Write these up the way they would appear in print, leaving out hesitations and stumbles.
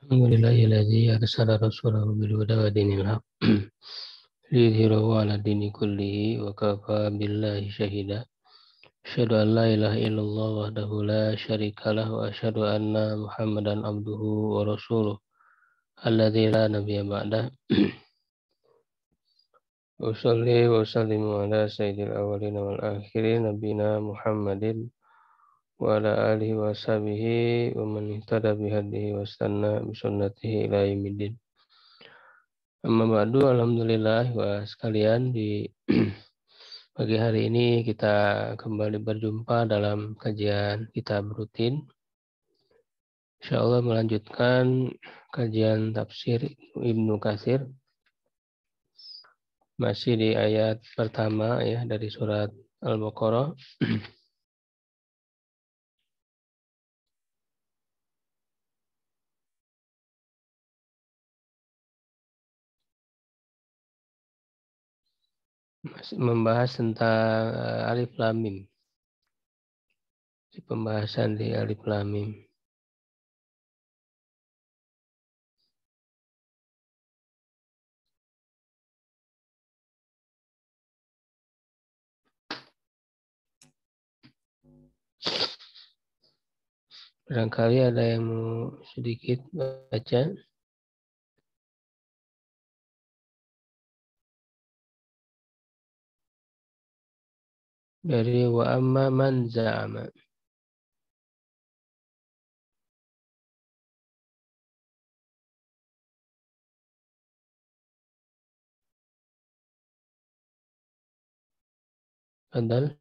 Alhamdulillahilladzi arsala rasulahu bil huda wa dinil haqq liyudhhirahu 'ala dini kullihi wa kafa billahi shahida. Asyhadu an la ilaha illallah wahdahu la syarikalah wa asyhadu anna Muhammadan abduhu wa rasuluh alladzi la nabiyya ba'dah. Usolli wa sallimu ala sayyidil awwalin wal akhirin nabiyina Muhammadin wa ala alihi wa sahbihi wa man ihtada bihadihi wa istanna bi sunnatihi ila yaumiddin. Amma ba'du, alhamdulillah wa sekalian, di pagi hari ini kita kembali berjumpa dalam kajian kitab rutin. Insyaallah melanjutkan kajian tafsir Ibnu Katsir. Masih di ayat pertama ya dari surat Al-Baqarah. Masih membahas tentang alif lam mim. Pembahasan di alif lam mim. Barangkali ada yang mau sedikit baca. Dari wa amma man za'ama. Padahal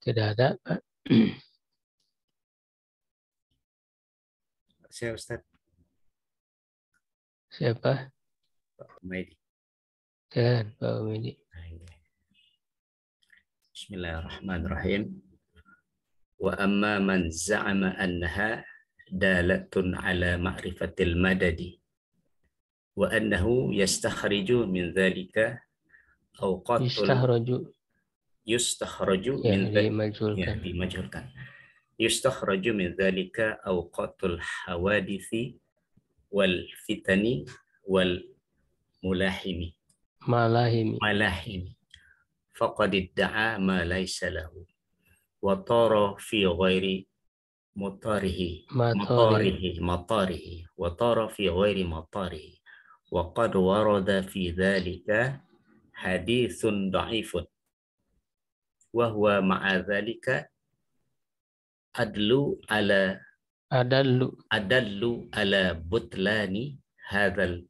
tidak ada, Pak. Saya Ustaz. Siapa? Pak Umaidi. Silakan Pak Umaidi. Bismillahirrahmanirrahim. Wa amma man za'ama annaha dalatun ala ma'rifatil madadi wa annahu yastakhriju min dhalika awqatul yustakhraju ya, min dimajhulkan. dimajhulkan. Yustakhraju min dhalika awqatul hawadithi wal fitani wal malahimi faqad idda'a ma laysa lahu wa tara fi ghairi matarihi wa tara fi ghairi matarihi wa qad warada fi dhalika hadithun dha'ifun wa huwa ma'a dhalika adallu ala butlani hadzal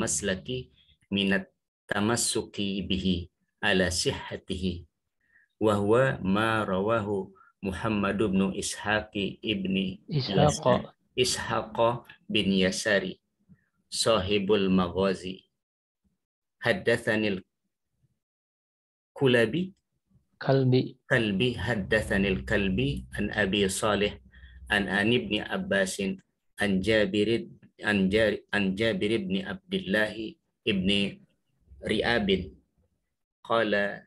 maslaki minat tamassuki bihi ala sihhatihi wa huwa ma rawahu Muhammad bin Ishaq bin Yasari sahibul maghazi haddatsanil kalbi haddatsanil kalbi an Abi Salih an ibni Abbasin an Jabir ibn Abdullah ibni Ri'abin qala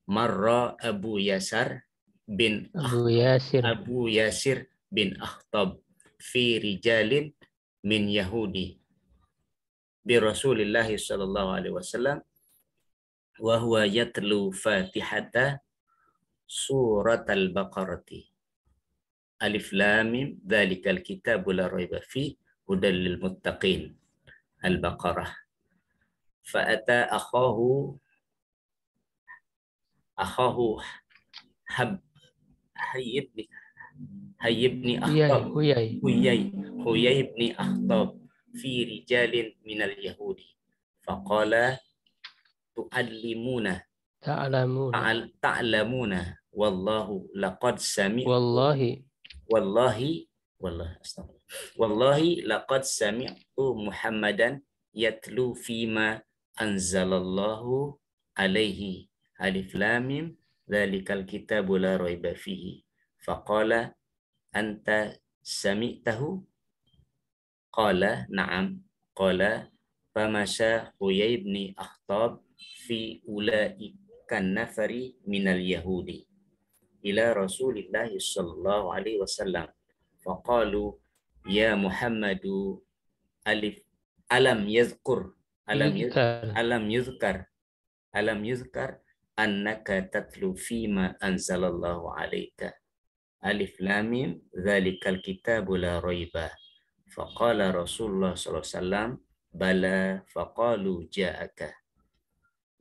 marra Abu Yasir bin Akhtab fi rijalin min Yahudi bi Rasulillah sallallahu alaihi wasallam wa huwa yatlu Fatihata surat al-Baqarati alif lam mim dzalikal kitabu la raiba fi hudal lil muttaqin al-Baqarah fa ata akhahu Huyay ibn Akhtab fi rijalin minal yahudi faqala ta'lamuna wallahu laqad laqad sami'tu Muhammadan yatlu fima anzalallahu alaihi alif lam mim dzalikal kitabu la raiba fihi faqala anta sami'tahu qala na'am qala famasha Huyai bin Akhtab fi ulaikan nafari minal Yahudi ila Rasulillah sallallahu alaihi wasallam faqalu ya Muhammadu alif alam yazkur Yuzkar. alam yuzkar annaka tatlu fima anzalallahu alaika alif lam mim dzalikal kitabu la raiba faqala Rasulullah sallallahu alaihi wasallam bala faqalu ja'aka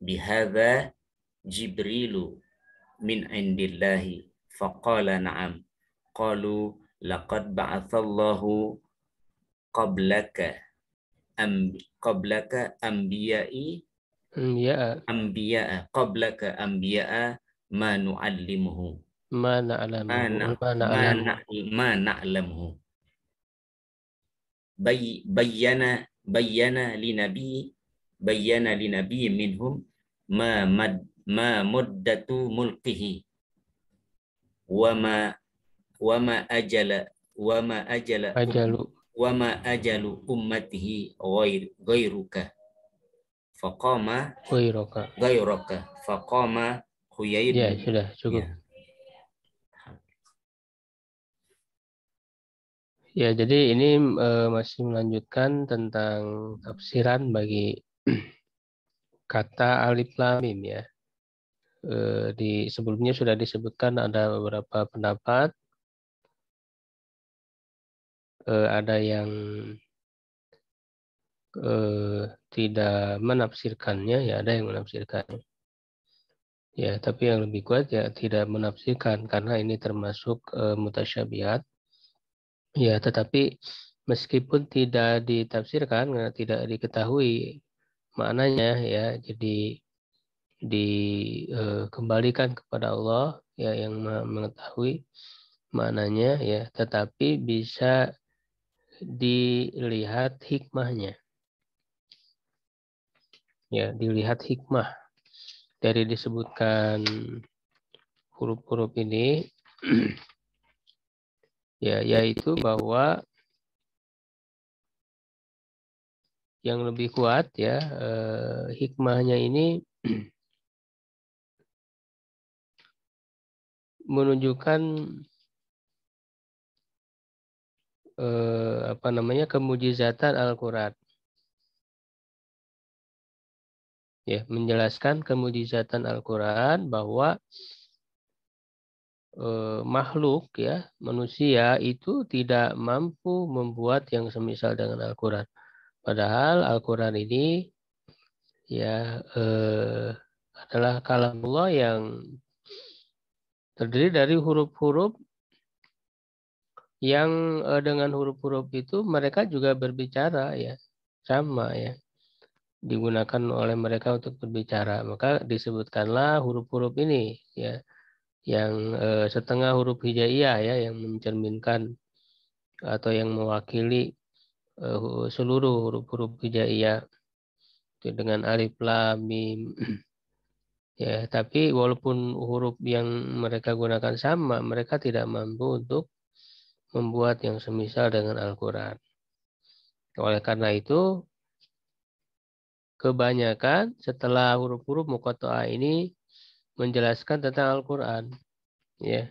bihadza Jibrilu min indillahi faqala na'am qalu laqad ba'athallahu qablaka anbiya'i Ya, anbiya'a ma nu'allimuhu mana alamuhu, mana alamu. ma na'lamuhu bayyana li nabi minhum ma muddatu mulkihi wa ma Ajalu. ajalu ummatihi ghairuka faqama Wairaka. Huyai Ya, bin sudah cukup. ya. Ya, jadi ini masih melanjutkan tentang tafsiran bagi kata alif lam mim ya. Di sebelumnya sudah disebutkan ada beberapa pendapat. Ada yang tidak menafsirkannya, ya ada yang menafsirkannya. Ya, tapi yang lebih kuat ya tidak menafsirkan karena ini termasuk mutasyabihat. Ya, tetapi meskipun tidak ditafsirkan, tidak diketahui maknanya ya, jadi dikembalikan kepada Allah ya yang mengetahui maknanya ya, tetapi bisa dilihat hikmahnya. Ya, dilihat hikmah dari disebutkan huruf-huruf ini ya, yaitu bahwa yang lebih kuat ya hikmahnya ini menunjukkan kemujizatan Al-Quran. Ya, menjelaskan kemujizatan Al-Quran bahwa makhluk ya manusia itu tidak mampu membuat yang semisal dengan Al-Quran. Padahal Al-Quran ini ya adalah kalamullah yang terdiri dari huruf-huruf yang dengan huruf-huruf itu mereka juga berbicara ya, sama ya, digunakan oleh mereka untuk berbicara. Maka disebutkanlah huruf-huruf ini ya, yang setengah huruf hijaiyah ya, yang mencerminkan atau yang mewakili seluruh huruf-huruf hijaiyah dengan alif lam mim. Ya, tapi walaupun huruf yang mereka gunakan sama, mereka tidak mampu untuk membuat yang semisal dengan Al-Quran. Oleh karena itu, kebanyakan setelah huruf-huruf muqatta'ah ini menjelaskan tentang Al-Quran. Ya,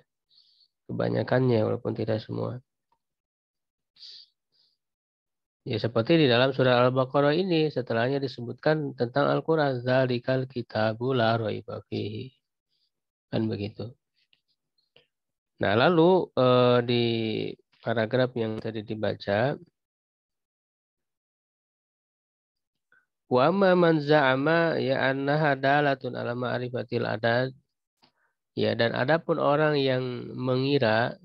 kebanyakannya walaupun tidak semua. Ya, seperti di dalam surah Al-Baqarah ini, setelahnya disebutkan tentang Al-Quran. Dzalikal kitabu la raiba fihi. Kan begitu. Nah, lalu di paragraf yang tadi dibaca, wa amma man za'ama ya annaha dalatun ala ma'rifatil adad. Ya, dan adapun orang yang mengira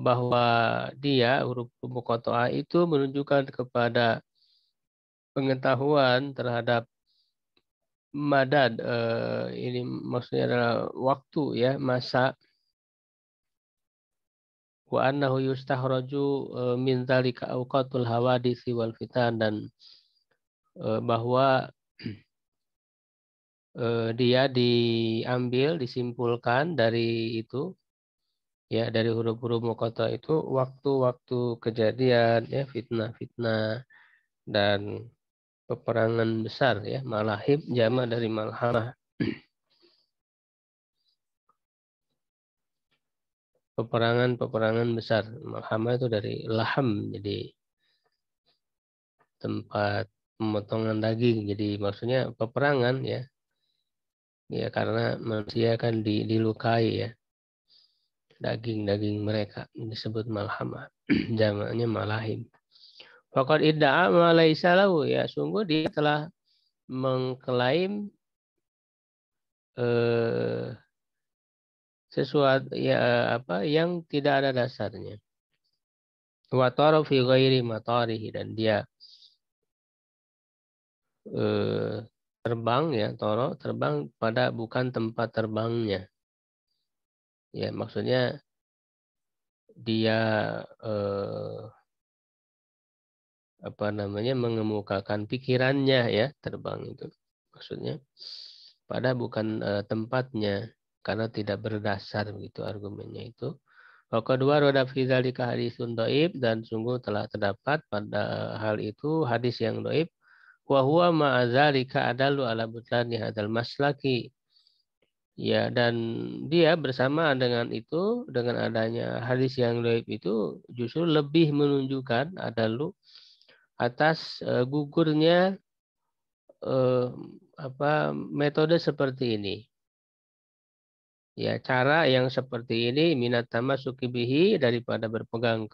bahwa dia huruf muqatta'ah itu menunjukkan kepada pengetahuan terhadap madad, ini maksudnya adalah waktu ya, masa. Wa annahu yustakhraju min dzalika awqatul hawadisi wal fitan, dan bahwa dia diambil, disimpulkan dari itu ya, dari huruf-huruf muqatta'ah itu waktu-waktu kejadian ya, fitnah-fitnah dan peperangan besar ya. Malahib jama dari malhamah. Peperangan besar. Malhamah itu dari laham, jadi tempat pemotongan daging. Jadi maksudnya peperangan ya. Ya karena manusia kan dilukai ya. Daging-daging mereka disebut malhamah. Jamaknya malahim. Faqad idda'a ma laisa lahu, ya sungguh dia telah mengklaim sesuatu ya apa yang tidak ada dasarnya. Wa tara fi ghairi matarihi, dan dia terbang ya, terbang pada bukan tempat terbangnya. Ya maksudnya dia mengemukakan pikirannya ya, terbang itu maksudnya pada bukan tempatnya karena tidak berdasar begitu argumennya itu. Kedua, roda fi dzalika hadisun dhaif, dan sungguh telah terdapat pada hal itu hadis yang dhaif. Wa huwa ma'a dzalika adallu ala butlani hadzal maslaki. Ya, dan dia bersama dengan itu, dengan adanya hadis yang dhaif itu justru lebih menunjukkan adalu atas gugurnya metode seperti ini. Ya, cara yang seperti ini minat tamasuki bihi, daripada berpegang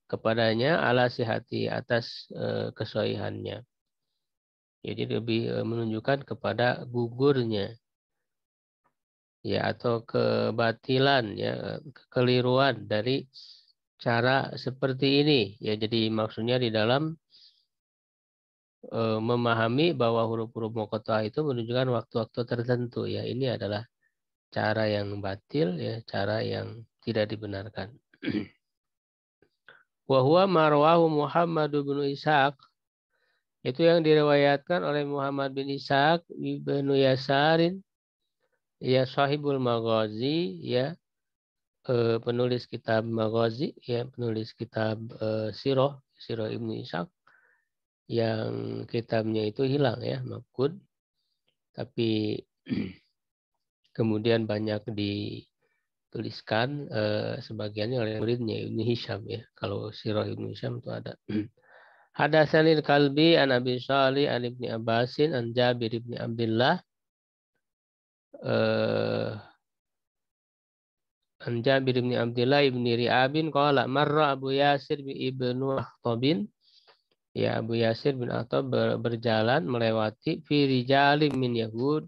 kepadanya ala sihati, atas kesohihannya. Jadi lebih menunjukkan kepada gugurnya. Ya, atau kebatilan ya, kekeliruan dari cara seperti ini. Ya, jadi maksudnya di dalam memahami bahwa huruf-huruf muqatta'ah itu menunjukkan waktu-waktu tertentu ya. Ini adalah cara yang batil ya, cara yang tidak dibenarkan. Wa huwa marwahu Muhammad bin Ishaq, itu yang diriwayatkan oleh Muhammad bin Ishaq ibnu Yasarin ya, sahibul Maghazi ya, penulis kitab Maghazi ya, penulis kitab Sirah Ibnu Ishaq, yang kitabnya itu hilang ya, mafqud, tapi kemudian banyak dituliskan sebagiannya oleh muridnya Ibnu Hisham ya. Kalau Sirah Ibnu Hisham itu ada. Hadatsanil Kalbi an Abi Shalih an Ibni Abbasin an Jabir ibni Abdullah an Jabir ibni Abdullah ibni Ri'abin qala marra Abu Yasir ibnu Akhtabin, ya Abu Yasir bin Akhtab berjalan melewati fi rijalim min Yahud,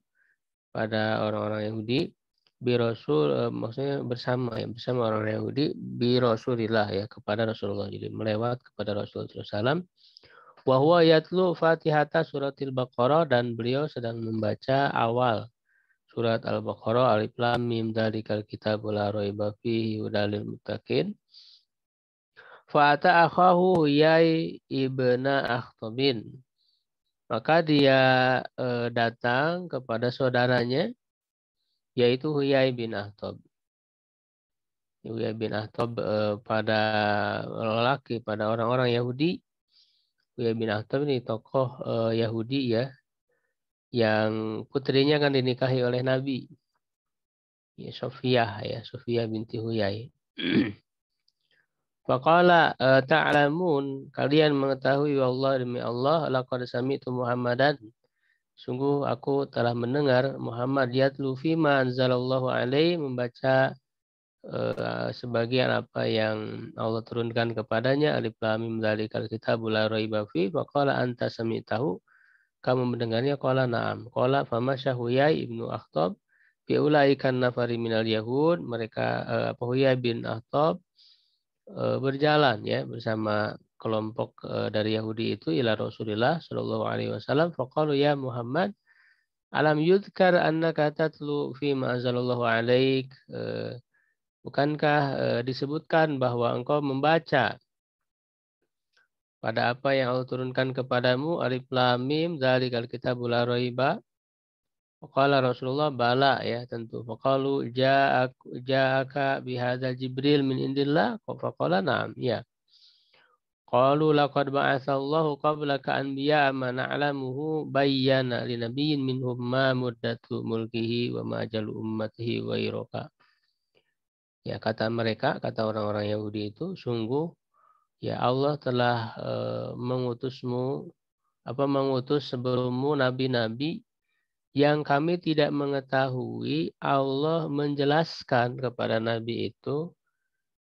pada orang-orang Yahudi, bi Rasul maksudnya bersama orang Yahudi, bi Rasulillah ya, kepada Rasulullah, jadi melewat kepada Rasulullah SAW. Wa huwa yatlu Fatihata suratil Baqarah, dan beliau sedang membaca awal surat Al-Baqarah, alif lam mim dzalikal kitabul la raiba fihi hudal lil muttaqin. Fa'ata akhahu Huyai ibna Akhtabin, maka dia datang kepada saudaranya yaitu Huyai bin Akhtab. Huyai bin Akhtab pada lelaki, pada orang-orang Yahudi. Huyai bin Akhtab ini tokoh Yahudi ya, yang putrinya kan dinikahi oleh Nabi. Ya, Sofiyah binti Huyai. Faqala ta'lamun, kalian mengetahui, wallah demi Allah, laqad sami'tu Muhammadan, sungguh aku telah mendengar Muhammad yatlu fima anzalallahu alaihi, membaca sebagian apa yang Allah turunkan kepadanya, alif lam mim dzalikal kitabul la raiba fi. Faqala anta sami'tahu, kamu mendengarnya? Qala na'am. Qala famasya Huyai ibnu Akhtab fi ulaikan nafari minal yahud, mereka Huyai bin Akhtab berjalan ya bersama kelompok dari Yahudi itu ila Rasulillah sallallahu alaihi wasallam. Faqalu ya Muhammad, alam yudhkar annaka tatlu fi ma anzalallahu alaik, bukankah disebutkan bahwa engkau membaca pada apa yang Allah turunkan kepadamu, alif lam mim dzalikal kitabul la raiba. Qala Rasulullah, bala ya tentu. Faqalu ja'aka bihadzal Jibril min indillah. Faqala na'am ya. Qalu laqad ba'atsallahu qablaka anbiya'a ma na'lamuhu bayyana li nabiyyin minhum ma muddatu mulkihi wa ma ajalu ummatihi wa iraka. Ya, kata mereka, kata orang-orang Yahudi itu, sungguh ya Allah telah mengutus sebelummu nabi-nabi yang kami tidak mengetahui. Allah menjelaskan kepada nabi itu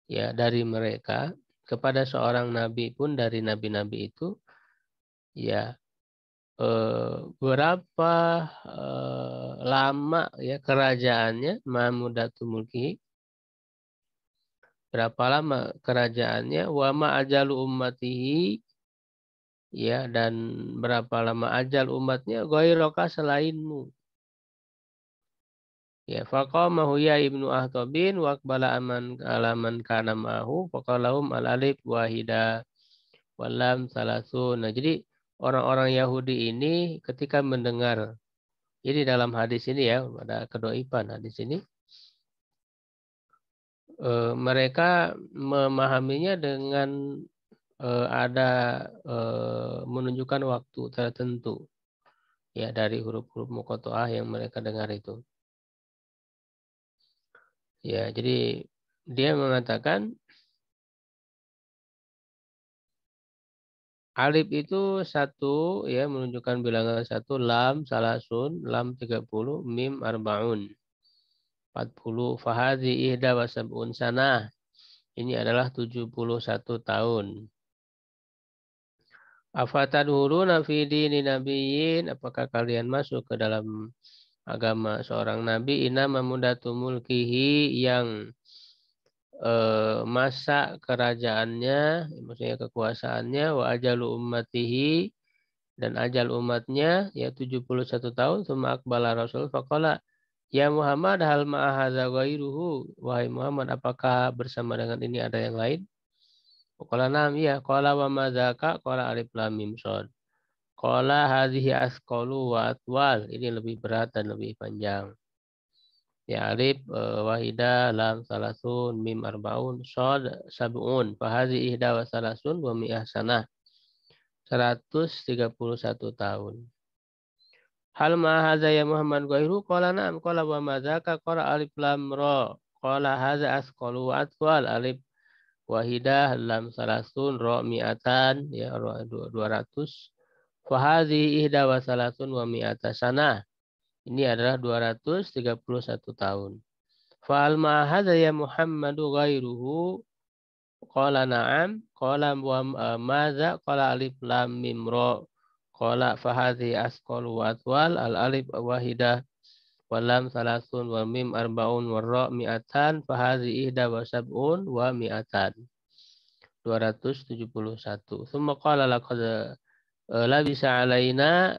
ya dari mereka, kepada seorang nabi pun dari nabi-nabi itu ya berapa lama ya kerajaannya, Mahmudatu Mulki, berapa lama kerajaannya, wa ma ajalu ummatihi, ya, dan berapa lama ajal umatnya, ghairaka selainmu. Ya, faqamahu ya ibnu Ahtobin wa aqbala alaman kana ma'hu faqalahum al-alif wahida walam salasun. Nah, jadi orang-orang Yahudi ini ketika mendengar ini dalam hadis ini ya, ada kedoipan hadis ini, mereka memahaminya dengan ada menunjukkan waktu tertentu ya dari huruf-huruf muqatta'ah yang mereka dengar itu. Ya, jadi dia mengatakan alif itu satu ya menunjukkan bilangan satu, lam salasun, lam 30, mim arbaun 40, fahadhi ihda wa sab'un sanah. Ini adalah 71 tahun. Afatadhuruna fi dini nabiyyin, apakah kalian masuk ke dalam agama seorang nabi, inama mudatu mulkihi, yang masa kerajaannya, maksudnya kekuasaannya, wa ajalu ummatihi, dan ajal umatnya ya 71 tahun. Summa akbala Rasul faqala ya Muhammad hal ma'ahadza ghairuhu, wahai Muhammad apakah bersama dengan ini ada yang lain? Qala na'am, ya. Qala wa madzaka? Qala alif lam mim shad. Qala hadhihi asqalu wa atwal, ini lebih berat dan lebih panjang. Ya, alif wahida, lam salasun, mim arbaun, shad sab'un, fa hadhihi ihda wa salasun wa mi'ah sanah, 131 tahun. Hal ma hadza ya Muhammad ghairu? Qala na'am. Qala wa madzaka? Qala alif lam ra. Qala hadza asqalu wa atwal, alif wahidah, lam salasun, ro mi'atan, ya, ro 200. Fahadhi ihda wa salasun wa mi'ata sanah. Ini adalah 231 tahun. Fa'al ma'ahadha ya Muhammadu ghairuhu? Qala na'am. Qala wa madza? Qala alif lam mim ro. Qala fahadhi asqalu wa atwal, al alif wahidah wa lam salasun wa mim arbaun wa ro mi'atan, fahadhi ihda wa sab'un wa mi'atan, 271. Summa qala laqad labisa alaina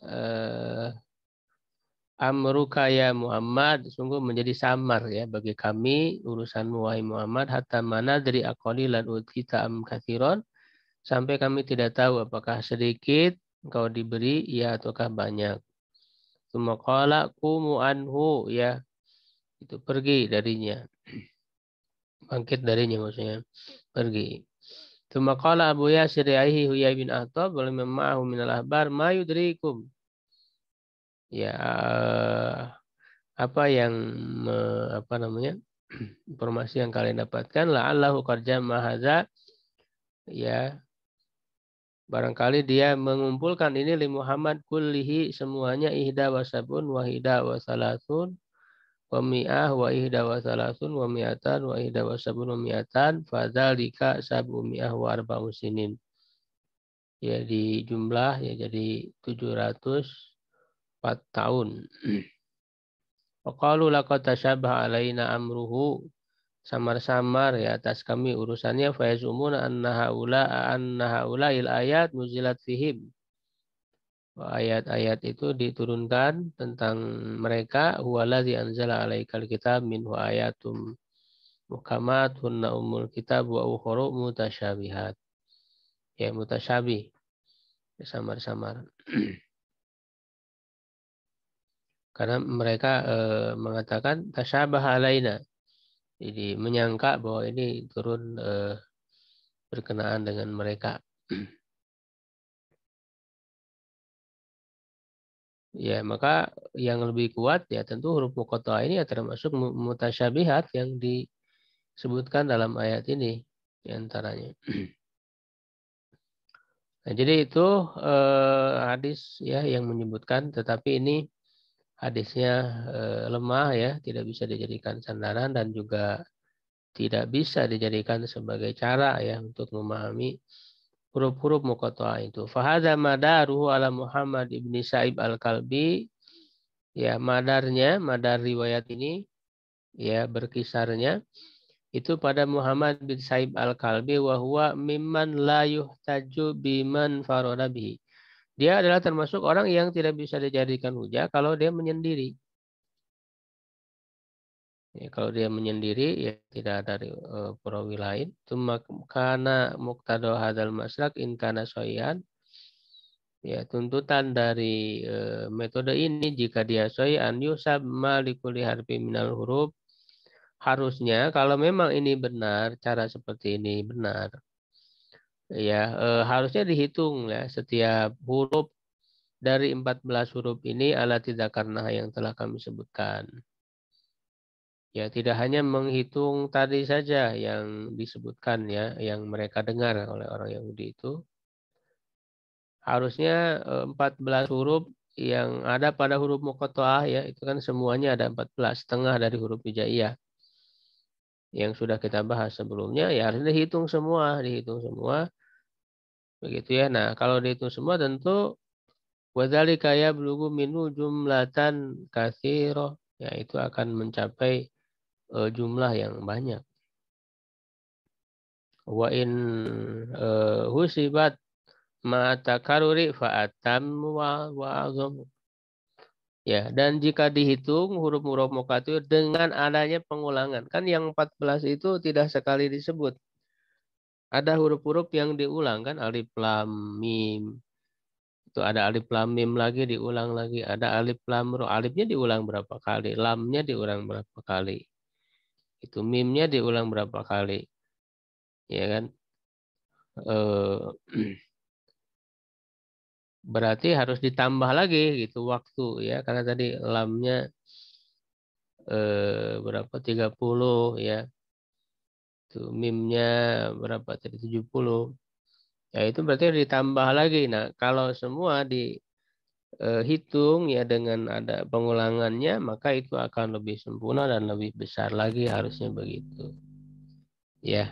amruka ya Muhammad, sungguh menjadi samar ya bagi kami urusanmu wahai Muhammad, hatta mana dari aqalilan utita am katsiron, sampai kami tidak tahu apakah sedikit engkau diberi ya ataukah banyak. Summa qala qumu anhu, ya, itu pergi darinya, bangkit darinya, maksudnya pergi. Tsumma qala Abu Yasir Huyai Huyai bin Akhtab wal ma'ahu minal ahbar ma yudrikum. Ya, apa yang apa namanya? Informasi yang kalian dapatkan, la'allahu qad jama'a hadza, ya, barangkali dia mengumpulkan ini li Muhammad kullihi, semuanya, ihda wa sabun wa ihda wa salasun wa mi'ah wa ihda wa salasun wa mi'atan wa ihda wa sabun wa mi'atan, fadzalika sabu mi'ah wa arba'un sinin. Ya, di jumlah ya jadi 704 tahun. Waqalu laqad tashabbaha alaina amruhu, samar-samar ya atas kami urusannya, fa yazumuna anna haula il ayat nuzilat fihim. Ayat-ayat itu diturunkan tentang mereka. Huwallazi anzala alaikal kitab minhu ayatum muhkamatun ummul kitab wa ukhra mutasyabihat. Ya, mutasyabih, samar-samar. Karena mereka mengatakan tasyabah alaina, jadi menyangka bahwa ini turun berkenaan dengan mereka. Ya, maka yang lebih kuat ya tentu huruf muqatta'ah ini ya termasuk mutasyabihat yang disebutkan dalam ayat ini di antaranya. Nah, jadi itu hadis ya yang menyebutkan, tetapi ini hadisnya lemah ya, tidak bisa dijadikan sandaran dan juga tidak bisa dijadikan sebagai cara ya untuk memahami huruf-huruf muqatta'ah itu. Fahadza madaruhu ala Muhammad ibni Sa'ib al-Kalbi. Ya, madar riwayat ini ya berkisarnya itu pada Muhammad bin Sa'ib al-Kalbi wa huwa mimman la yuhtaju biman farada bihi. Dia adalah termasuk orang yang tidak bisa dijadikan hujah kalau dia menyendiri. Ya, kalau dia menyendiri ya tidak ada perawi lain. Cuma karena muqtada hadzal masrak in kana soyan. Ya, tuntutan dari metode ini jika dia soyan yusab malikuli harfi minal huruf, harusnya kalau memang ini benar, cara seperti ini benar, ya harusnya dihitung ya setiap huruf dari 14 huruf ini ala tidak karena yang telah kami sebutkan. Ya, tidak hanya menghitung tadi saja yang disebutkan ya, yang mereka dengar oleh orang Yahudi itu. Harusnya 14 huruf yang ada pada huruf muqatta'ah ya, itu kan semuanya ada 14, setengah dari huruf hijaiyah. Yang sudah kita bahas sebelumnya ya harus dihitung semua. Begitu ya. Nah, kalau dihitung semua tentu wadzalika yablughu minhu jumlatan katsirah. Ya, itu akan mencapai jumlah yang banyak. Wa in husibat ma takaruri fa atam wa azam. Ya, dan jika dihitung huruf-huruf muqatta'ah dengan adanya pengulangan. Kan yang 14 itu tidak sekali disebut. Ada huruf-huruf yang diulang kan, alif lam mim. Itu ada alif lam mim lagi diulang lagi, ada alif lam ro. Alifnya diulang berapa kali, lamnya diulang berapa kali. Itu mimnya diulang berapa kali. Ya kan? Berarti harus ditambah lagi gitu waktu ya, karena tadi lamnya berapa 30 ya. Itu mimnya berapa tadi 70. Ya itu berarti ditambah lagi. Nah, kalau semua dihitung ya dengan ada pengulangannya, maka itu akan lebih sempurna dan lebih besar lagi, harusnya begitu. Ya.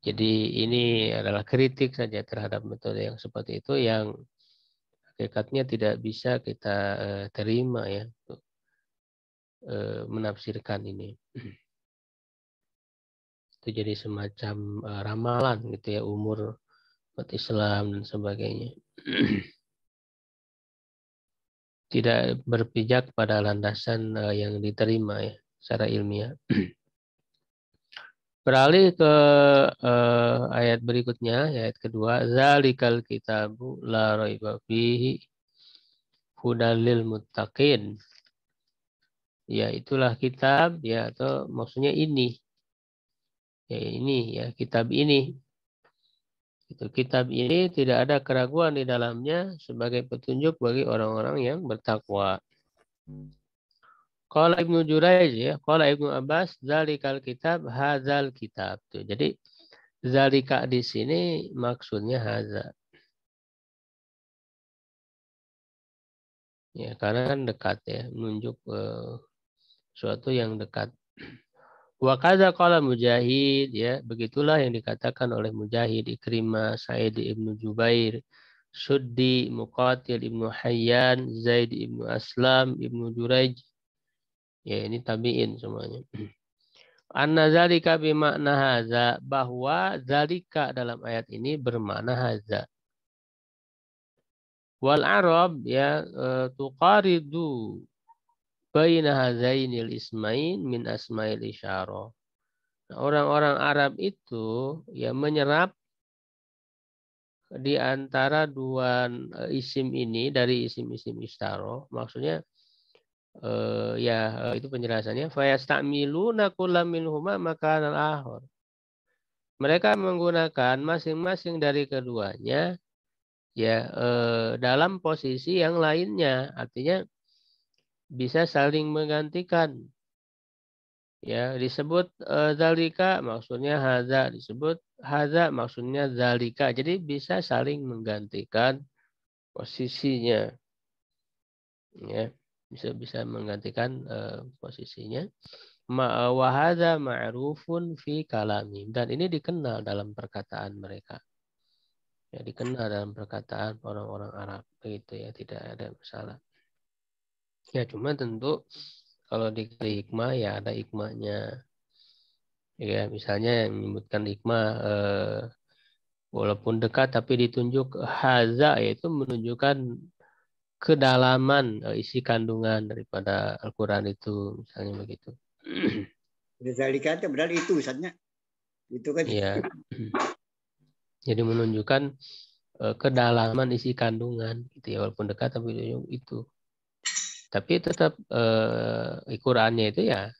Jadi ini adalah kritik saja terhadap metode yang seperti itu yang hakikatnya tidak bisa kita terima ya untuk menafsirkan ini. Itu jadi semacam ramalan gitu ya, umur umat Islam dan sebagainya. Tidak berpijak pada landasan yang diterima ya secara ilmiah. Beralih ke ayat berikutnya, ayat kedua, zalikal kitabu la raiba fihi hudal lil muttaqin. Ya, itulah kitab ya, atau maksudnya ini. Ya, ini ya, kitab ini. Itu kitab ini tidak ada keraguan di dalamnya sebagai petunjuk bagi orang-orang yang bertakwa. Qala Ibnu Jurayj ya, qala Ibnu Abbas, zalikal kitab hadzal kitab. Tuh, jadi zalika di sini maksudnya hadza. Ya, karena kan dekat ya, menunjuk suatu yang dekat. Wa kadza qala Mujahid ya, begitulah yang dikatakan oleh Mujahid, Ikrimah, Sa'id Ibnu Jubair, Suddi, Muqatil Ibnu Hayyan, Zaid Ibnu Aslam, Ibnu Jurayj. Ya, ini tabi'in semuanya. Anna zalika bimakna haza, bahwa zalika dalam ayat ini bermakna haza. Wal Arab ya tuqaridu baina hazainil ismain min asmail isyarah. Nah, orang-orang Arab itu ya menyerap di antara dua isim ini dari isim-isim isyarah. Maksudnya itu penjelasannya. Fayastamiluna kullam minhuma makanan akhar. mereka menggunakan masing-masing dari keduanya ya dalam posisi yang lainnya, artinya bisa saling menggantikan. Ya, disebut zalika maksudnya hadza, disebut hadza maksudnya zalika. Jadi bisa saling menggantikan posisinya. Ya, bisa menggantikan posisinya. Wa hadza ma'rufun fi kalami, dan ini dikenal dalam perkataan mereka. Ya, dikenal dalam perkataan orang-orang Arab begitu ya, tidak ada masalah. Ya, cuma tentu kalau di hikmah ya ada hikmahnya. Ya, misalnya yang menyebutkan hikmah walaupun dekat tapi ditunjuk haza, yaitu menunjukkan kedalaman isi kandungan daripada Al-Qur'an itu, misalnya begitu. Zalika itu berarti itu Ustaznya. Itu kan. Ya. Jadi menunjukkan kedalaman isi kandungan gitu ya, walaupun dekat tapi ditunjuk itu. Tapi tetap Al-Qur'annya itu ya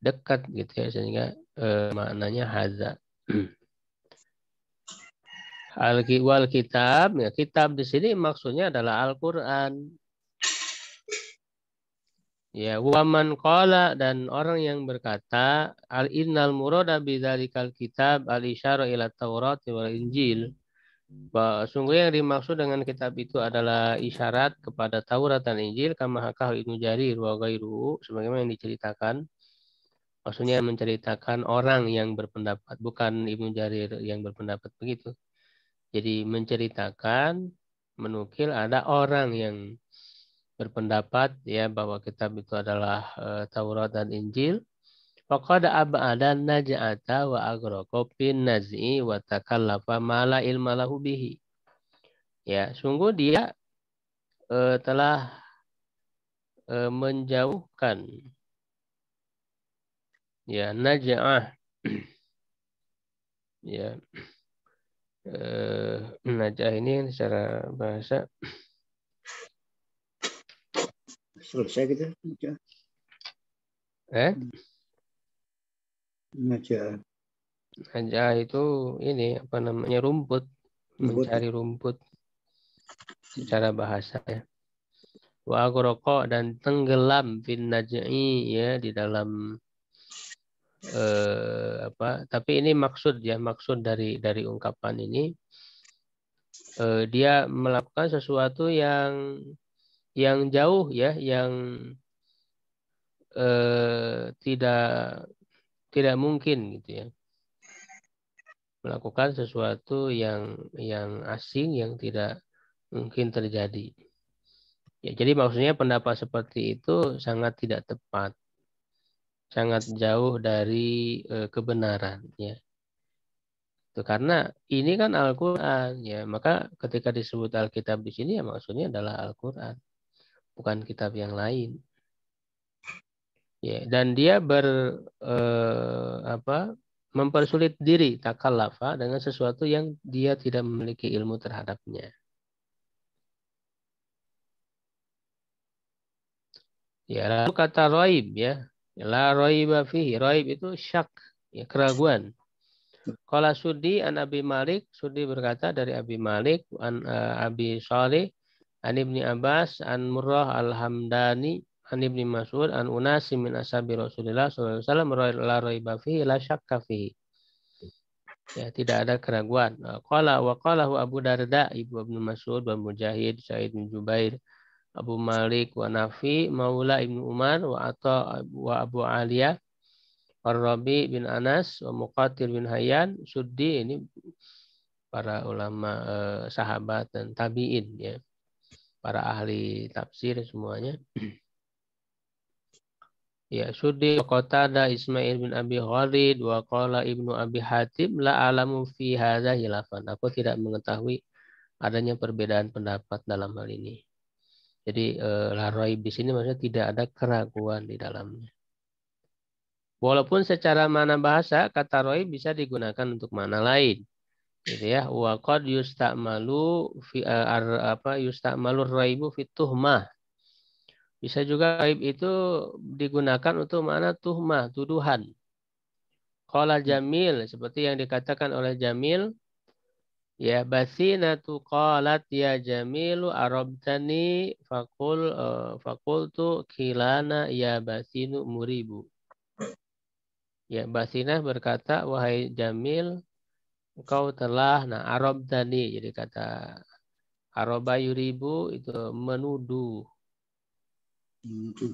dekat gitu ya, sehingga maknanya haza. Wal kitab, ya kitab di sini maksudnya adalah Al-Qur'an. Ya, waman qala, dan orang yang berkata al innal murada bidzalikal kitab al isyara ila Taurat wal Injil. Bahwa sungguh yang dimaksud dengan kitab itu adalah isyarat kepada Taurat dan Injil, kama hakah Ibnu Jarir wa ghairuhu, sebagaimana yang diceritakan. Maksudnya menceritakan orang yang berpendapat, bukan Ibnu Jarir yang berpendapat begitu. Jadi menceritakan, menukil ada orang yang berpendapat ya bahwa kitab itu adalah Taurat dan Injil. Faqad ab'ada naj'ata wa aghraqa bin naz'i wa takallafa ma la ilma lahu bihi. Ya, sungguh dia telah menjauhkan ya naj'ah ya naj'ah ini secara bahasa Selesai gitu. Naj'ah itu ini apa namanya, rumput, mencari rumput secara bahasa ya. Wa aghraqa, dan tenggelam fin naj'i ya di dalam tapi ini maksud ya, maksud dari ungkapan ini dia melakukan sesuatu yang jauh ya, yang tidak mungkin gitu ya, melakukan sesuatu yang asing, yang tidak mungkin terjadi. Ya, jadi maksudnya pendapat seperti itu sangat tidak tepat, sangat jauh dari kebenaran ya. Itu karena ini kan Al-Qur'an ya, maka ketika disebut Alkitab di sini ya maksudnya adalah Al-Qur'an, bukan kitab yang lain. Ya, dan dia mempersulit diri takallafa dengan sesuatu yang dia tidak memiliki ilmu terhadapnya. Ya, lalu kata raib ya. La raiba fihi. Raib itu syak, ya, keraguan. Qala Sudi an Abi Malik, Sudi berkata dari Abi Malik, an Abi Shalih, an Ibni Abbas, an Murrah al-Hamdani, an Ibni Mas'ud, an Unasi min ashabi Rasulullah sallallahu alaihi wasallam, la raiba fihi la syakka fihi. Ya, tidak ada keraguan. Qala wa qalahu Abu Darda, Ibu Ibnu Mas'ud, wa Mujahid, Sa'id bin Jubair, Abu Malik, wa Nafi, Maula Ibnu Umar, wa Atha, wa Abu Aliyah, Ar-Rabi bin Anas, wa Muqatil bin Hayyan. Suddi ini para ulama sahabat dan tabi'in ya. Para ahli tafsir semuanya. Ya, Suddi Qatadah Ismail bin Abi Khalid wa qala Ibnu Abi Hatim la alamu fi hadza hilafan. Aku tidak mengetahui adanya perbedaan pendapat dalam hal ini. Jadi la raib di sini maksudnya tidak ada keraguan di dalamnya. Walaupun secara makna bahasa kata raib bisa digunakan untuk makna lain. Gitu ya. Wa qad yusta'malu fi yusta'malu raibu fi tuhmah. Bisa juga raib itu digunakan untuk makna tuhmah, tuduhan. Qala Jamil, seperti yang dikatakan oleh Jamil, ya basinatu qalat ya Jamilu arabtani fakultu kilana ya basinu muribu. Ya Basinah berkata, wahai Jamil, engkau telah, nah arabtani, jadi kata araba yuribu itu menuduh.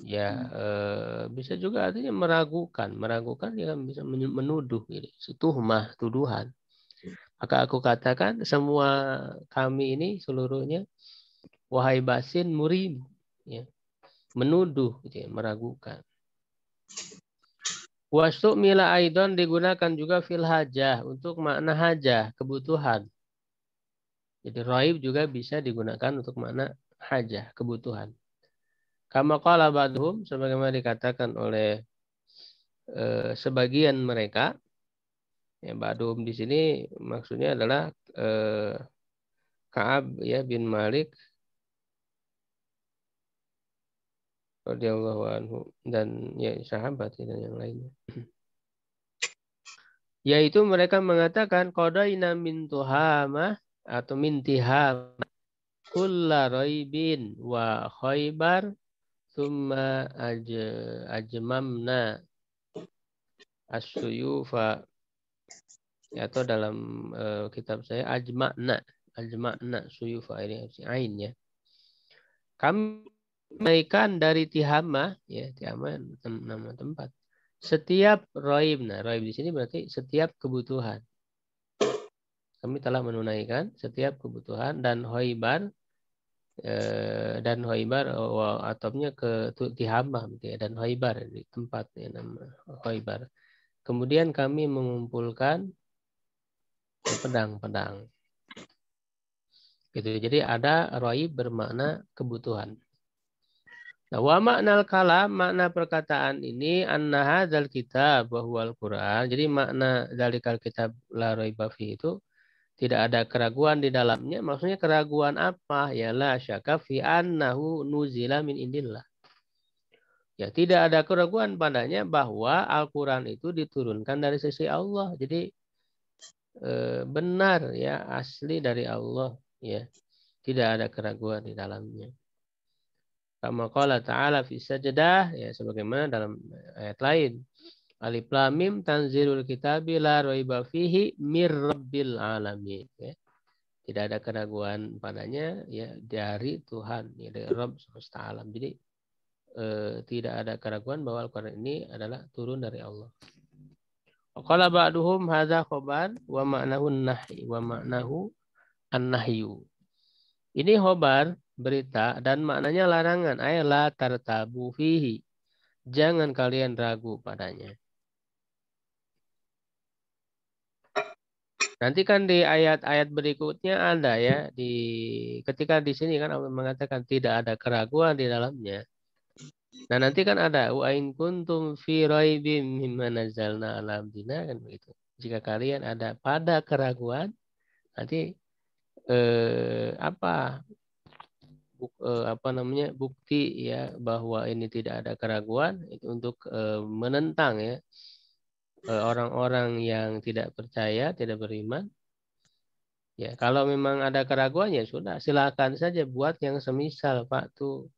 Ya bisa juga artinya meragukan ya bisa menuduh, gitu. Tuhmah, tuduhan. Maka aku katakan semua kami ini seluruhnya wahai Basin murim, ya, menuduh, gitu ya, meragukan. Wasuk mila aidon digunakan juga fil hajah untuk makna hajah, kebutuhan. Jadi raib juga bisa digunakan untuk makna hajah, kebutuhan. Kama qala ba'dhum, sebagaimana dikatakan oleh sebagian mereka. Ya, ba'dhum di sini maksudnya adalah Ka'ab ya bin Malik radhiyallahu anhu dan ya sahabat dan yang lainnya. Yaitu mereka mengatakan qadaina min tuhamah atau min tiham kulla raibin wa khaybar summa ajmamna as-suyufa, atau dalam kitab saya ajma'na suyufa, ini ain ya. Kami menaikkan dari Tihamah, ya Tihamah nama tempat. Setiap roib, nah roib di sini berarti setiap kebutuhan. Kami telah menunaikan setiap kebutuhan dan Hoibar ataunya ke Tihamah, ya, dan Hoibar di tempat ya, nama Hoibar. Kemudian kami mengumpulkan pedang-pedang. Gitu. Jadi ada roib bermakna kebutuhan. Nah, wa makna kalam, makna perkataan ini anna hadzal kitab wa huwal Quran. Jadi makna dalikal kitab la raiba fi itu tidak ada keraguan di dalamnya. Maksudnya keraguan apa? Ya la syakka fi annahu nuzila min indillah. Ya tidak ada keraguan padanya bahwa Al-Quran itu diturunkan dari sisi Allah. Jadi benar ya, asli dari Allah ya. Tidak ada keraguan di dalamnya. Kama qala ta'ala fi sajdah, ya sebagaimana dalam ayat lain. Alif lam mim tanzilul kitabi la raiba fihi mir rabbil alamin, ya. Tidak ada keraguan padanya ya dari Tuhan, ya dari Rabb semesta alam. Jadi tidak ada keraguan bahwa Al-Qur'an ini adalah turun dari Allah. Qala ba'duhum hadza khobar wa ma'nahu an-nahy wa ma'nahu an-nahyu. Ini khobar, berita, dan maknanya larangan. La tartabu fihi. Jangan kalian ragu padanya. Nanti kan di ayat-ayat berikutnya ada ya. Ketika di sini kan Allah mengatakan tidak ada keraguan di dalamnya. Nah nanti kan ada. Wa in kuntum fi raibim mimma nazzalna ala abdina, kan begitu. Jika kalian ada pada keraguan, nanti bukti ya bahwa ini tidak ada keraguan itu untuk menentang ya orang-orang yang tidak percaya, tidak beriman. Ya, kalau memang ada keraguan ya sudah, silakan saja buat yang semisal Pak tuh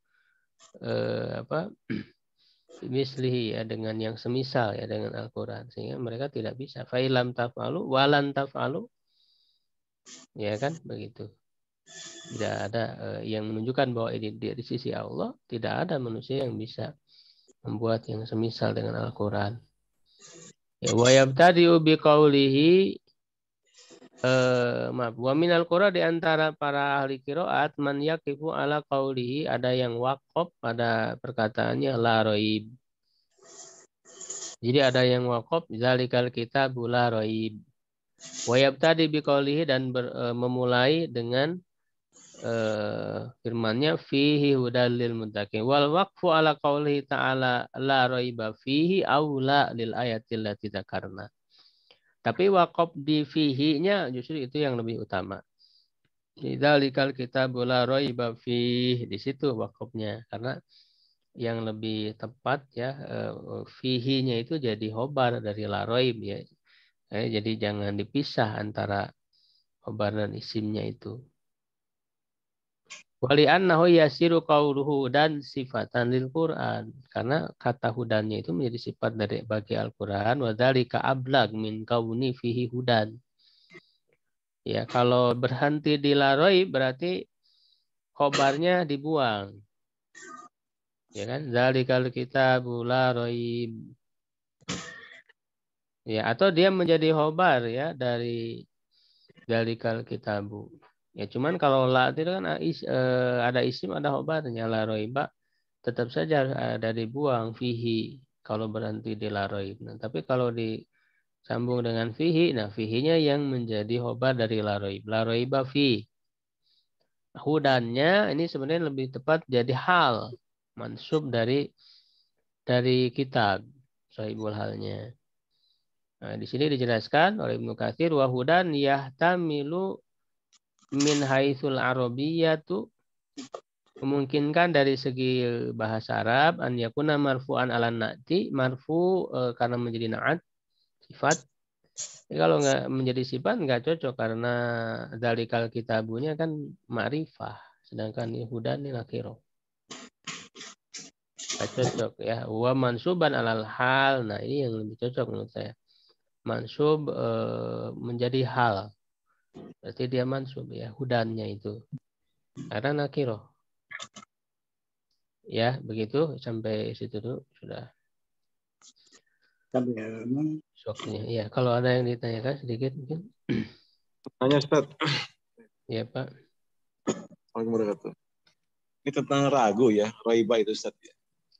mislihi ya, dengan yang semisal ya dengan Al-Qur'an, sehingga mereka tidak bisa. Fa'ilam taf'alu walan taf'alu. Ya kan begitu. Tidak ada yang menunjukkan bahwa ini dari sisi Allah, tidak ada manusia yang bisa membuat yang semisal dengan Al-Qur'an. Ya, wa yabtadi'u biqaulihi wa minal qura, di antara para ahli qiraat man yaqifu ala qaulihi, ada yang waqaf pada perkataannya la raib. Jadi ada yang waqaf zalikal kitabu la raib. Wa yabtadi biqaulihi, dan memulai dengan firmannya fihi hudal lil muttaqin. Wal waqfu ala qaulihi ta'ala la raiba fihi aula lil ayatil lati dzakarna. Tapi waqaf di fihi-nya justru itu yang lebih utama. Dzalikal kitabul la raiba fihi, di situ waqafnya, karena yang lebih tepat ya, fihinya itu jadi khobar dari la raib ya. Jadi jangan dipisah antara khobar dan isimnya itu. Wali annahu yasiru qauluhu dan sifatan lil Quran, karena kata hudannya itu menjadi sifat dari bagi Al-Quran. Wa dzalika ablag min kauni fihi hudan. Ya, kalau berhenti di la raib berarti khobarnya dibuang. Ya kan? Dzalikal kitabu la raib. Ya, atau dia menjadi khobar ya dari dzalikal kitabu. Ya, cuman kalau la itu kan ada isim ada khobarnya, la raiba tetap saja ada dibuang fihi kalau berhenti di la raib. Nah, tapi kalau disambung dengan fihi, nah fihinya yang menjadi khobar dari la raib. La raiba fi. Hudannya ini sebenarnya lebih tepat jadi hal mansub dari kitab sahibul halnya. Nah, di sini dijelaskan oleh Ibnu Katsir wa hudan yahtamilu min haitsul arabiyyatu, memungkinkan dari segi bahasa Arab an yakuna marfu'an ala na'ti, marfu karena menjadi na'at sifat. Jadi kalau nggak menjadi sifat nggak cocok karena dalikal kitabunya kan ma'rifah, sedangkan hudan ini nakiro. Nggak cocok ya. Wa mansuban alal hal. Nah, ini yang lebih cocok menurut saya. Mansub menjadi hal. Berarti dia mansub ya, hudannya itu. Karena nakiro. Ya, begitu sampai situ dulu sudah. Sampai halaman. Waktunya. Ya, kalau ada yang ditanyakan sedikit mungkin. Tanya Ustaz. Ya, Pak. Assalamualaikum. Ini tentang ragu ya, raiba itu Ustaz.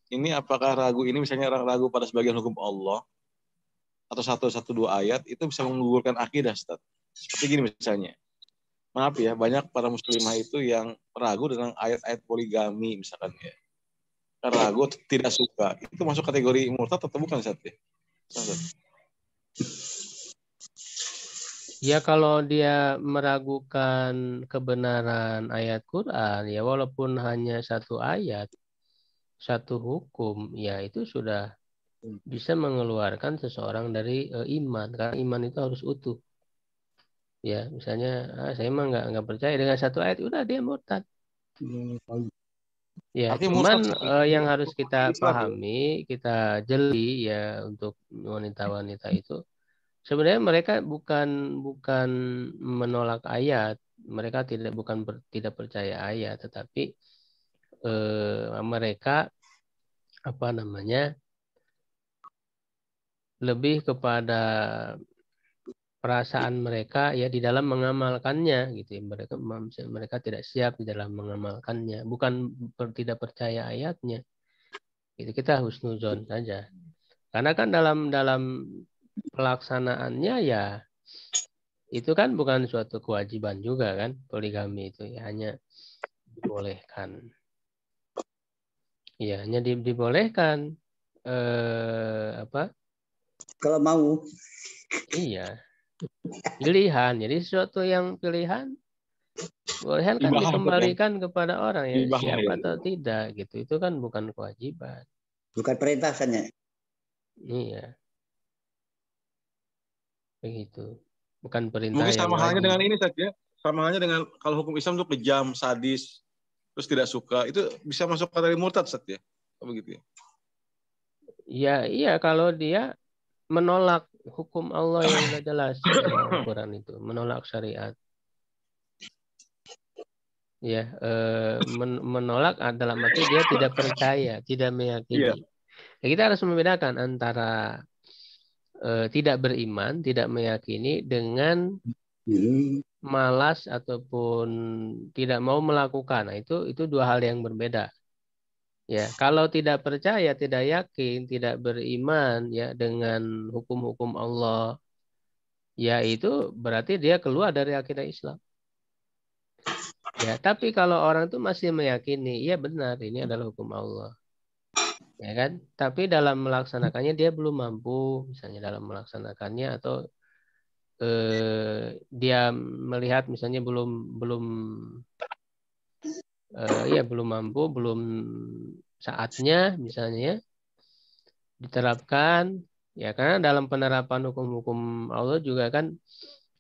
Ini apakah ragu ini misalnya ragu pada sebagian hukum Allah atau satu dua ayat itu bisa menggugurkan akidah Ustaz. Seperti gini misalnya. Maaf ya, banyak para muslimah itu yang ragu dengan ayat-ayat poligami misalkan ya. Karena ragu tidak suka. Itu masuk kategori murtad atau bukan Ustaz ya? Ustaz. Ya, kalau dia meragukan kebenaran ayat Quran, ya walaupun hanya satu ayat, satu hukum, ya itu sudah bisa mengeluarkan seseorang dari iman. Karena iman itu harus utuh. Ya, misalnya saya emang nggak percaya dengan satu ayat, udah dia murtad. Ya, Artinya cuman murtad yang harus kita Islam, pahami, kita jeli ya untuk wanita-wanita itu. Sebenarnya mereka bukan menolak ayat, mereka tidak percaya ayat, tetapi mereka apa namanya lebih kepada perasaan mereka ya di dalam mengamalkannya gitu ya. Mereka tidak siap di dalam mengamalkannya, bukan tidak percaya ayatnya. Itu kita husnuzon saja. Karena kan dalam pelaksanaannya ya itu kan bukan suatu kewajiban juga kan, poligami itu ya hanya dibolehkan. Ya, hanya dibolehkan apa? Kalau mau. Iya. Pilihan. Jadi sesuatu yang pilihan bolehan kan dikembalikan kepada orang yang siap atau tidak gitu. Itu kan bukan kewajiban. Bukan perintah saja. Iya. Begitu. Bukan perintah mungkin yang sama halnya wajib. dengan ini saja. Sama halnya dengan kalau hukum Islam itu kejam, sadis, terus tidak suka, itu bisa masuk kategori murtad Ustaz ya? Begitu ya? Ya, iya kalau dia menolak hukum Allah yang sudah jelas dalam Al-Quran itu, menolak syariat. Ya, menolak dalam arti dia tidak percaya, tidak meyakini. Ya, kita harus membedakan antara tidak beriman, tidak meyakini dengan malas ataupun tidak mau melakukan. Nah, itu dua hal yang berbeda. Ya, kalau tidak percaya, tidak yakin, tidak beriman ya dengan hukum-hukum Allah, ya itu berarti dia keluar dari akidah Islam. Ya, tapi kalau orang itu masih meyakini, iya benar ini adalah hukum Allah. Ya kan? Tapi dalam melaksanakannya dia belum mampu, misalnya dalam melaksanakannya atau dia melihat misalnya belum mampu, belum saatnya misalnya diterapkan, ya karena dalam penerapan hukum-hukum Allah juga kan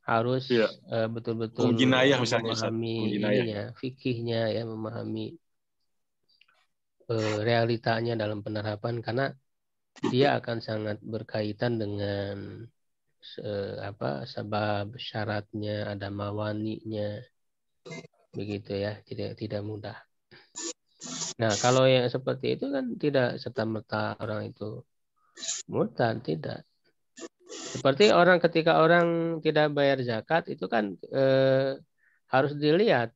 harus Iya. betul-betul Hukum jinayah misalnya, Ustaz. memahami Hukum jinayah. ininya, fikihnya, ya memahami realitanya dalam penerapan, karena dia akan sangat berkaitan dengan sebab syaratnya, ada mawaninya, begitu ya, tidak mudah. Nah, kalau yang seperti itu kan tidak serta-merta orang itu murtad, tidak. Seperti ketika orang tidak bayar zakat itu kan harus dilihat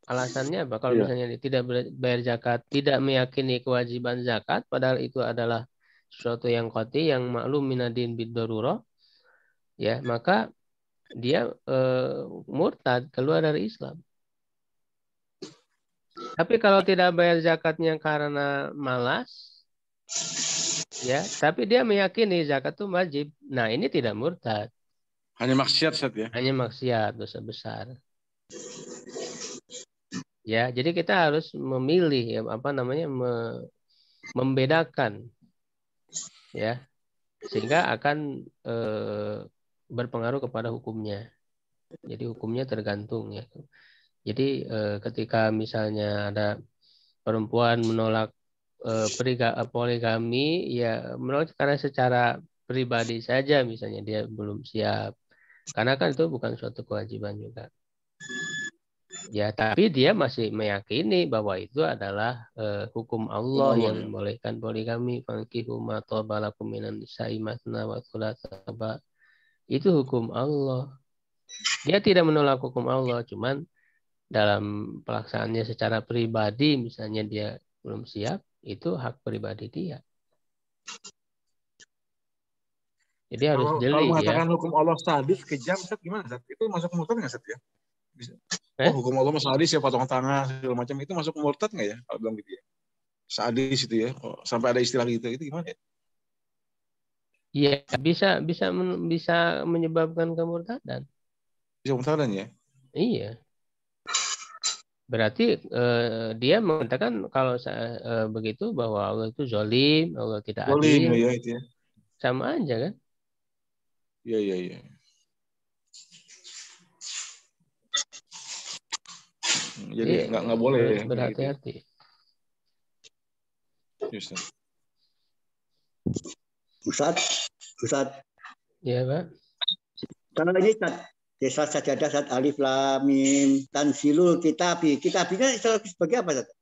alasannya apa. Kalau misalnya dia tidak bayar zakat, tidak meyakini kewajiban zakat, padahal itu adalah sesuatu yang qati, yang maklum minadin bid-darurah, ya, maka dia murtad, keluar dari Islam. Tapi kalau tidak bayar zakatnya karena malas, ya, tapi dia meyakini zakat itu wajib, nah ini tidak murtad. Hanya maksiat, Ustaz, ya? Hanya maksiat, dosa besar. Ya, jadi kita harus memilih, ya, membedakan, ya, sehingga akan berpengaruh kepada hukumnya. Jadi hukumnya tergantung, ya. Jadi ketika misalnya ada perempuan menolak poligami, ya menolak karena secara pribadi saja, misalnya dia belum siap, karena kan itu bukan suatu kewajiban juga. Ya, tapi dia masih meyakini bahwa itu adalah hukum Allah yang membolehkan poligami. Fankihu ma taba lakum minan nisa'i matsna wa thulatha. Itu hukum Allah. Dia tidak menolak hukum Allah, cuman dalam pelaksanaannya secara pribadi, misalnya dia belum siap, itu hak pribadi dia. Jadi harus jeli, kalau ya. mengatakan hukum Allah sadis, kejam, Ustaz, gimana, Ustaz? Itu masuk murtad nggak, Ustaz, ya? Bisa. Oh, hukum Allah sadis ya, potong tangan segala macam, itu masuk murtad nggak ya kalau bilang gitu ya? Sadis itu ya, sampai ada istilah gitu, itu gimana ya? Iya, bisa menyebabkan kemurtadan. Bisa kemurtadan ya? Iya. Berarti dia mengatakan kalau begitu bahwa Allah itu zalim, Allah tidak adil. Ya, itu ya. Sama aja kan? Iya. Jadi nggak boleh ya. Berhati-hati. Gitu. Ustaz. Iya, Pak. Kalau ini desa sajadah Ustaz, alif lam mim tanzilul kitabi. Kitabinya sebagai apa, Ustaz?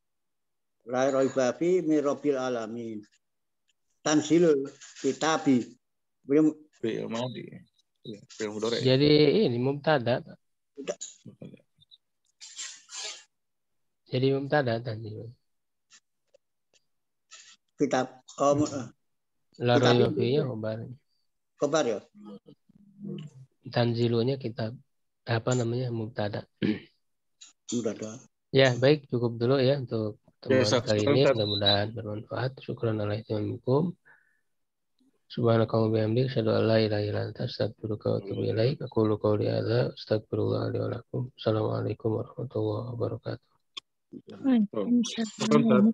La raiba fi min rabbil alamin. Tanzilul kitabi. Belum fi'il madhi. Ya, fi'il mudhari. Jadi ini mubtada, Pak. Jadi mubtada tadi. kitab La raiba fihi khobar ya. Tanzilunya kitab mubtada. Ya, baik, cukup dulu ya untuk pertemuan kali ini. Mudah-mudahan bermanfaat. Syukran alaikum. Subhanakallahumma wa bihamdika asyhadu an la ilaha illa anta astaghfiruka wa atubu ilaik. Aqulu qawli hadza astaghfirullah li wa lakum. Assalamualaikum warahmatullahi wabarakatuh. Waalaikumsalam.